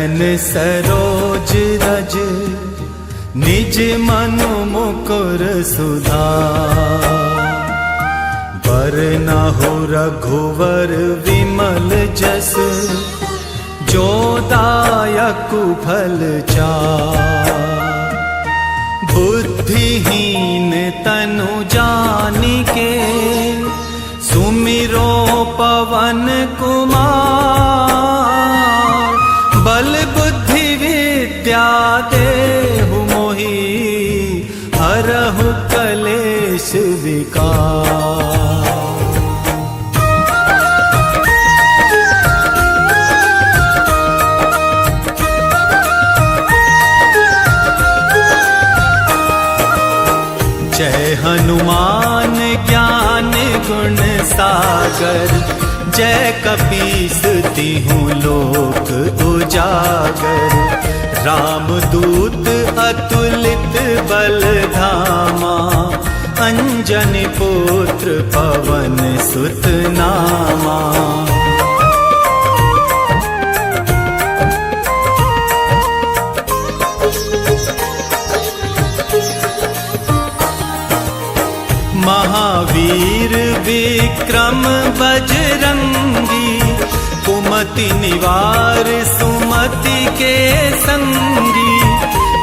चरण सरोज रज निज मनु मुकुर सुधार। बरनहु रघुवर विमल जस जो दायकु फल चार। बुद्धिहीन तनु जानिके सुमिरो पवन कुमार। बल बुद्धि विद्या देहु मोहि हरहु कलेश विकार। जय हनुमान ज्ञान गुण सागर। जय कपीस तिहु लोक उजागर। रामदूत अतुलित बल धामा। अंजनी पुत्र पवन सुत नामा। महावीर विक्रम बजरंगी। कुमति निवार सुमति के संगी।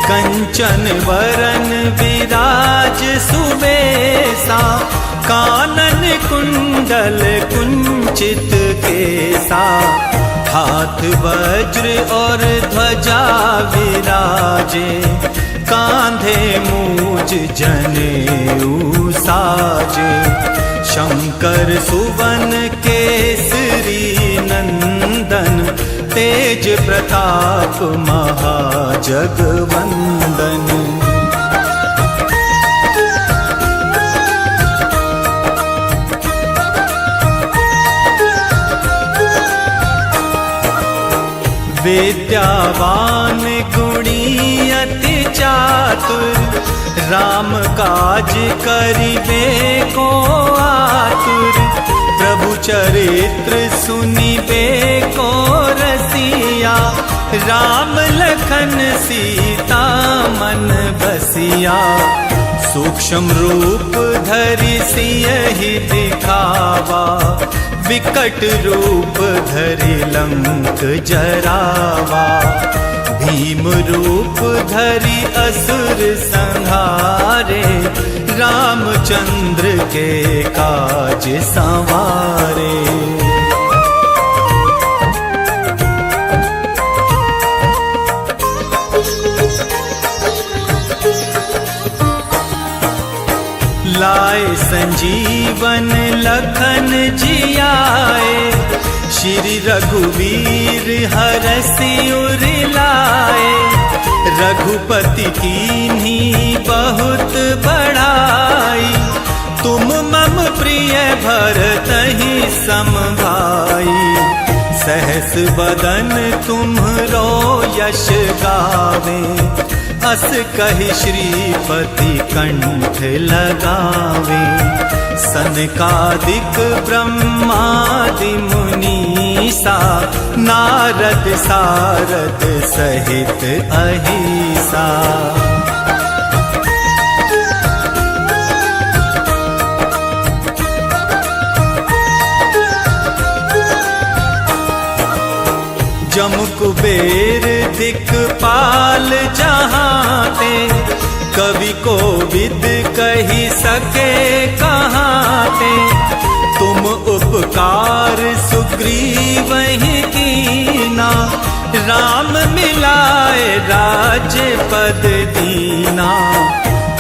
कंचन वरन विराज सुबेसा। कानन कुंडल कुंचित केसा। हाथ वज्र और ध्वजा विराजे। कांधे मूज जनेऊ साजे। शंकर सुवन केसरी नंदन। तेज प्रताप महाजगवंदन। विद्यावान गुणी अति चातुर। राम काज करिबे को आतुर। प्रभु चरित्र सुनिबे को रसिया। राम लखन सीता मन बसिया। सूक्ष्म रूप धरि सियहि दिखावा। विकट रूप धरि लंक जरावा। भीम रूप धरि असुर संहारे। रामचंद्र के काज संवारे। लाए संजीवन लखन जियाए। श्री रघुवीर हरषि उर लाए। रघुपति कीन्ही बहुत बड़ाई। तुम मम प्रिय भरतहि सम भाई। सहस बदन तुम्हरो यश गावे। अस कहि श्रीपति कंठ लगावे। सनकादिक ब्रह्मादि मुनीसा। नारद सारद सहित अहिसा। जम कुबेर दिक्पाल जहाँते। कवि को विद कही सके कहाँते। तुम उपकार सुग्रीवहि कीना। राम मिलाए राज्य पद दीना।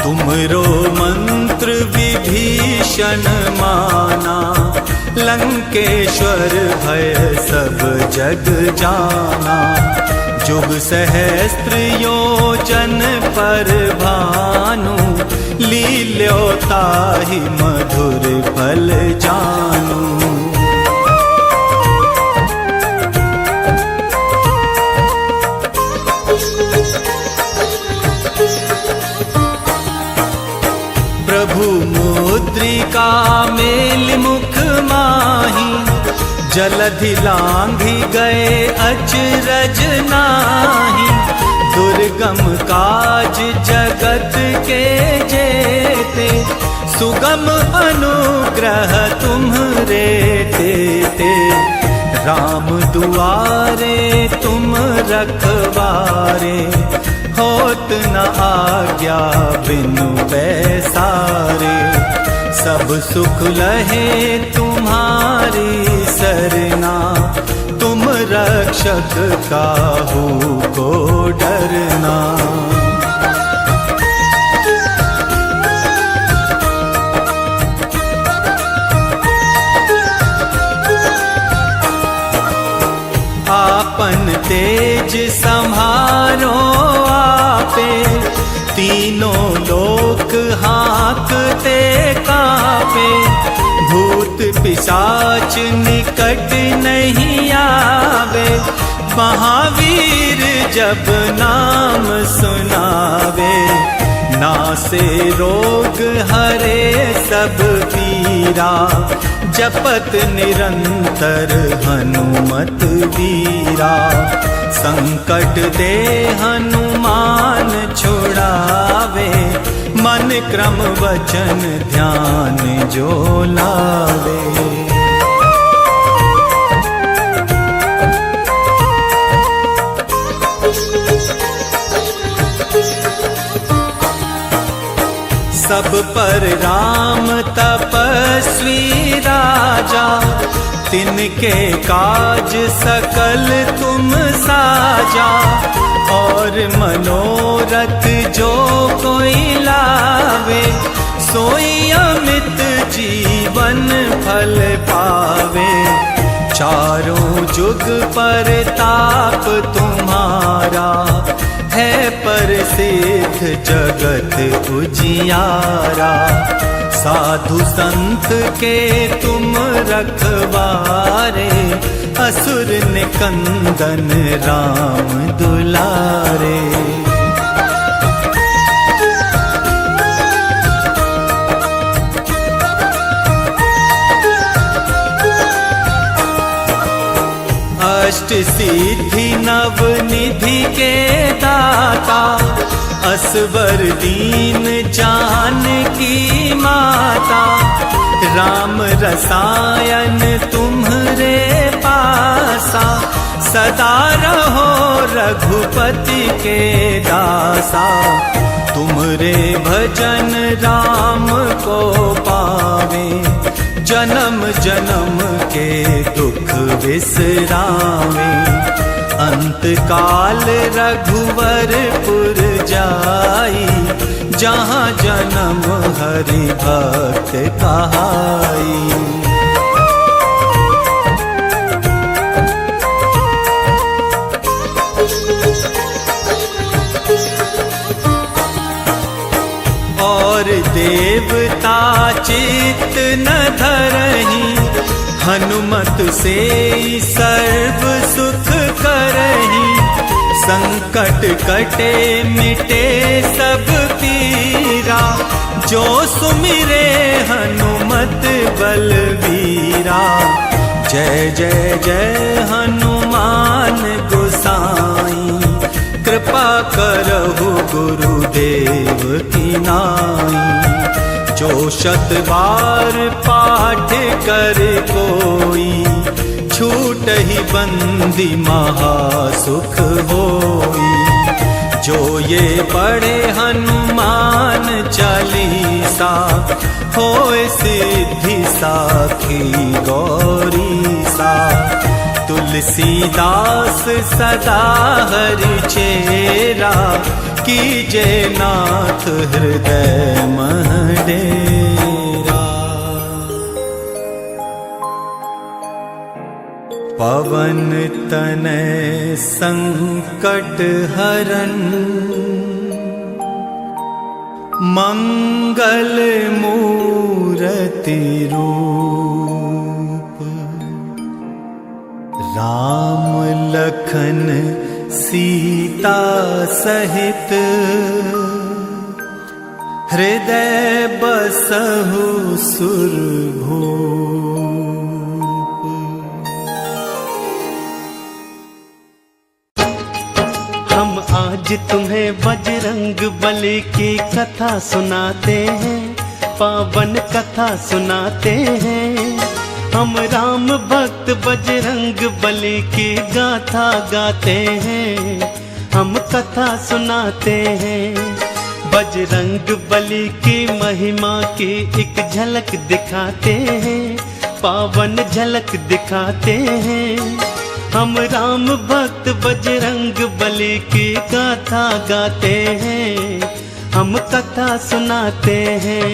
तुमरो मंत्र विभीषण माना। लंकेश्वर भय सब जग जाना। जुग सहस्त्र योजन पर भानु। लील्योताहि मधुर फल जानू। प्रभु मुद्रिका मेल मुख माही। जलधि लांघि गए अचरज नाही, दुर्गम काज जगत के जेते, सुगम अनुग्रह तुम्हरे तेते। राम दुआरे तुम रखवारे, होत न आज्ञा बिनु पैसारे। सब सुख लहे तुम्हारी सरना, तुम रक्षक काहू को डरना। आपन तेज संहारो आपे, तीनों लोक हाँकते कापे। भूत पिशाच निकट नहीं आवे, महावीर जब नाम सुनावे। नासे रोग हरे सब पीरा, जपत निरंतर हनुमत वीरा। संकट दे हनुमान छुड़ावे, मन क्रम वचन ध्यान जो लावे। सब पर राम तपस्वी राजा, तिनके काज सकल तुम साजा। और मनोरथ जो कोई लावे, सोई अमित जीवन फल पावे। चारों जुग पर ताप तुम्हारा, है प्रसिद्ध जगत उजियारा। साधु संत के तुम रखवारे, असुर निकंदन राम दुलारे। अष्ट सिद्धि नव निधि के दाता, असवर दीन जानकी माता। राम रसायन तुम्हरे पासा, सदा रहो रघुपति के दासा। तुमरे भजन राम को पावे, जन्म जन्म के दुख विसरावे। अंत काल रघुवरपुर जाई, जहाँ जन्म हरि भक्त कहाई। और देवता चित्त न धरहि, हनुमत से सर्व सुख करहि। संकट कटे मिटे सब पीरा, जो सुमिरे हनुमत बलवीरा। जय जय जय हनुमान गोसाई, कृपा करहु गुरुदेव की नाई। जो शत बार पाठ कर कोई, छूटहि बंदी महासुख होई। जो ये पढ़े हनुमान चालीसा, होए सिद्धि साखी गौरी सा। तुलसीदास सदा हरि चेरा, कीजे नाथ हृदय मह डेरा। पवन तनय संकट हरन, मंगल मूरति रूप। राम लखन सीता सहित, हृदय बसहु सुरभूप। हम आज तुम्हें बजरंग बली की कथा सुनाते हैं, पावन कथा सुनाते हैं। हम राम भक्त बजरंग बली की गाथा गाते हैं, हम कथा सुनाते हैं। बजरंग बली की महिमा की एक झलक दिखाते हैं, पावन झलक दिखाते हैं। हम राम भक्त बजरंग बली की गाथा गाते हैं, हम कथा सुनाते हैं।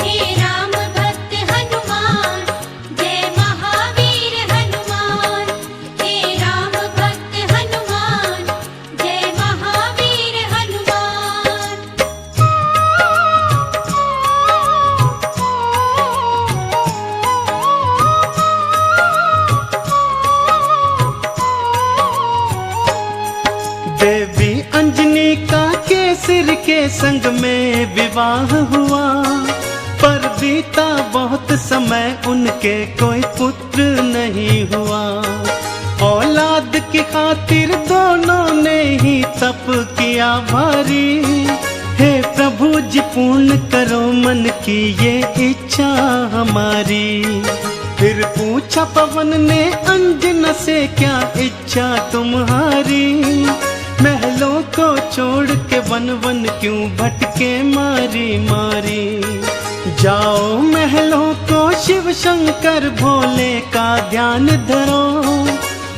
हे राम भक्त हनुमान, जय महावीर हनुमान। हे राम भक्त हनुमान, जय महावीर हनुमान। देवी अंजनी का केसर के संग में विवाह हुआ, पर बीता बहुत समय उनके कोई पुत्र नहीं हुआ। औलाद की खातिर दोनों ने ही तप किया भारी। हे प्रभु जी पूर्ण करो मन की ये इच्छा हमारी। फिर पूछा पवन ने अंजना से, क्या इच्छा तुम्हारी? महलों को छोड़ के वन वन क्यों भटके मारी मारी। जाओ महलों को शिव शंकर भोले का ध्यान धरो,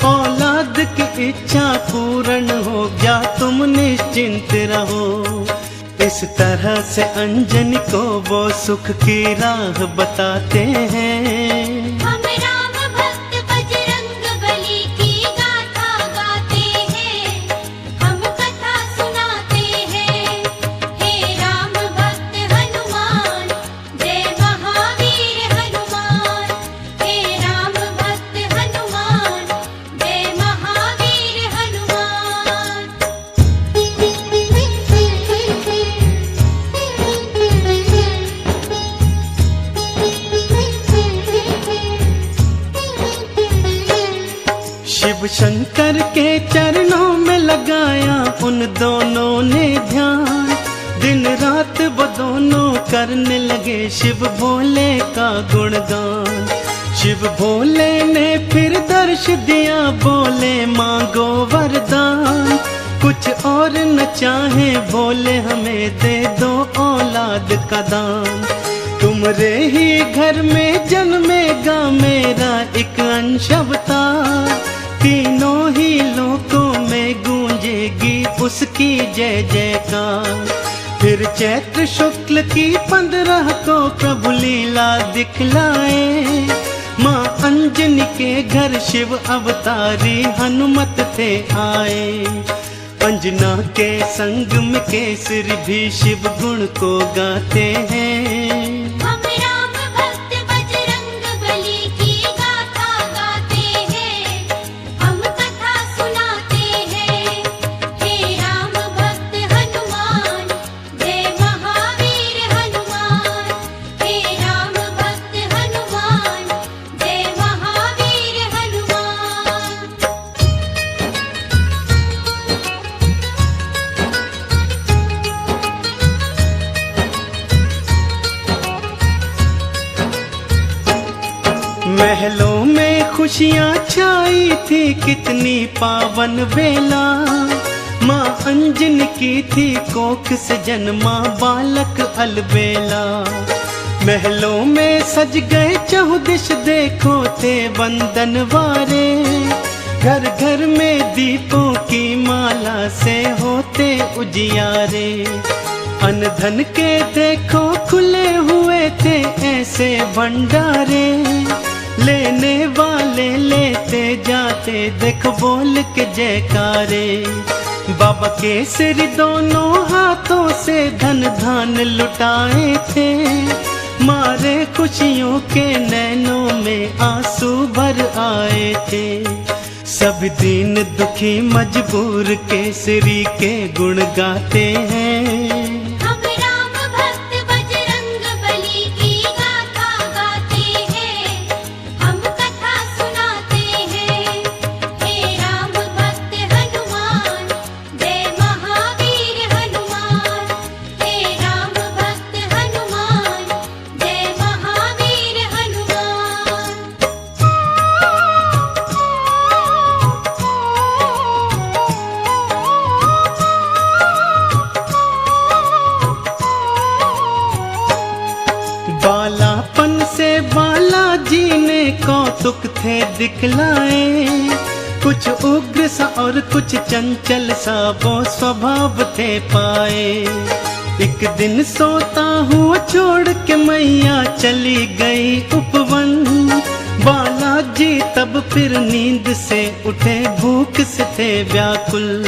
औलाद की इच्छा पूर्ण हो गया तुम निश्चिंत रहो। इस तरह से अंजनी को वो सुख की राह बताते हैं। हम राम भक्त बजरंग बली की गाथा गाते हैं, हम कथा सुनाते हैं। हे राम भक्त हनुमान, जय महावीर हनुमान। हे राम भक्त हनुमान, जय महावीर हनुमान। शिव शंकर के चरणों में लगाया उन दोनों ने ध्यान। दिन रात वो दोनों करने लगे शिव भोले का गुणगान। शिव भोले ने फिर दर्श दिया, बोले मांगो वरदान। कुछ और न चाहे भोले हमें दे दो औलाद का दान। तुम्हारे ही घर में जन्मेगा मेरा एक अंश अवतार। तीनों ही लोकों में गूंजेगी उसकी जय जयकार। फिर चैत्र शुक्ल की 15 को प्रभु लीला दिखलाए। माँ अंजनी के घर शिव अवतारी हनुमत थे आए। अंजना के संग में केसरी भी शिव गुण को गाते हैं। हम राम भक्त बजरंग बली की गाथा गाते हैं, हम कथा सुनाते हैं। हे राम भक्त हनुमान, जय महावीर हनुमान। हे राम भक्त हनुमान, जय महावीर हनुमान। महलों में खुशियाँ छाई थी कितनी पावन बेला। माँ अंजनी की थी कोख से जन्मा बालक अलबेला। महलों में सज गए चहुदिश देखो थे बंदन वारे। घर घर में दीपों की माला से होते उजियारे। अन्न धन के देखो खुले हुए थे ऐसे भंडारे। लेने वाले लेते जाते देख बोल के जयकारे। बाबा केसरी दोनों हाथों से धन धान लुटाए थे। मारे खुशियों के नैनों में आंसू भर आए थे। सब दीन दुखी मजबूर केसरी के गुण गाते हैं। हम राम भक्त बजरंग बली की गाथा गाते हैं, हम कथा सुनाते हैं। हे राम भक्त हनुमान, दिखलाए। कुछ उग्र सा और कुछ चंचल सा वो स्वभाव थे पाए। एक दिन सोता हुआ छोड़ के मैया चली गई उपवन। बालाजी तब फिर नींद से उठे, भूख से थे व्याकुल।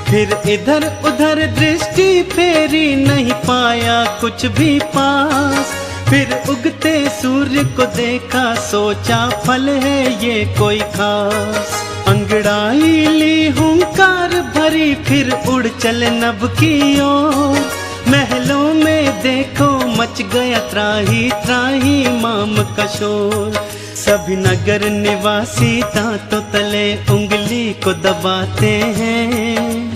फिर इधर उधर दृष्टि फेरी, नहीं पाया कुछ भी पास। फिर उगते सूर्य को देखा, सोचा फल है ये कोई खास। अंगड़ाई ली हुंकार भरी, फिर उड़ चले नभ की ओर। महलों में देखो मच गया त्राही त्राही माम का शोर। सभी नगर निवासी दांतों तले उंगली को दबाते हैं।